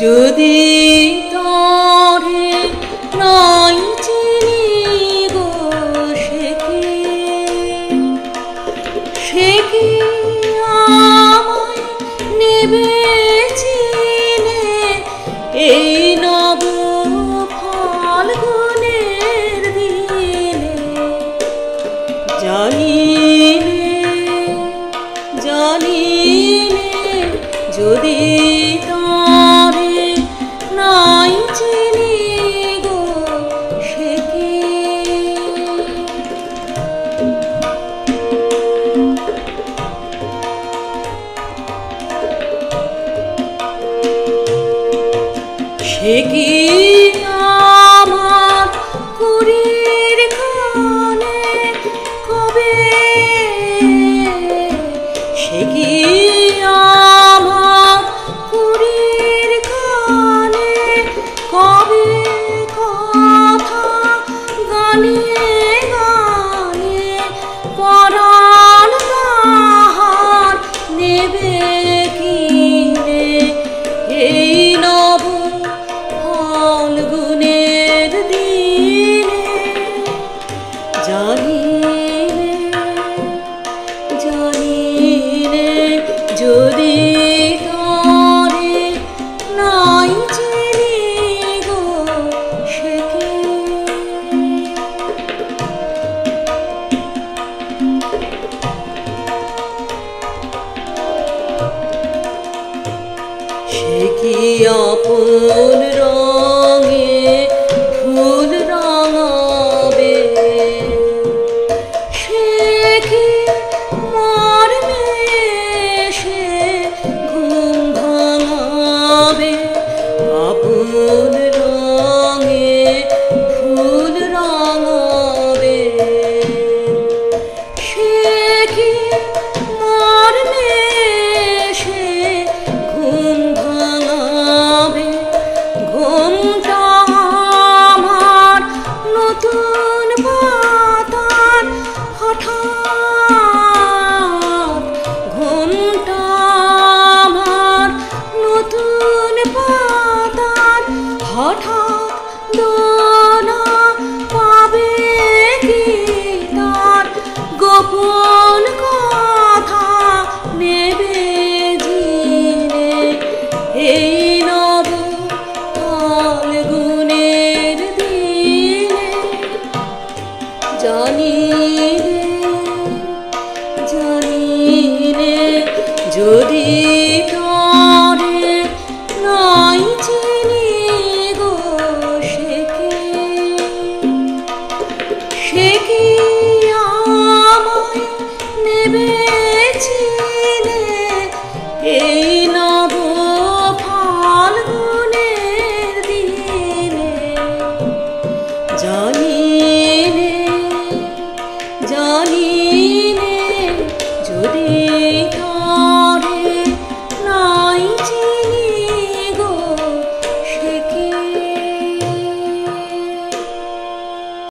যদি তরে নাই চিনি গো সে কি আমায় নেবে চিনে এই নব ফাল্গুনের দিনে জানিনে যদি তরে নাই চিনি গো সে কি আমার কুড়ির খানে কবে সে কি আমার কুড়ির খানে কবে কথা গানে গানে পরাণ তাহার নেবে কিনে এই নব ফাল্গুনের দিনে জানিনে যদি তরে নাই চিনি গো সে কি আপন রঙে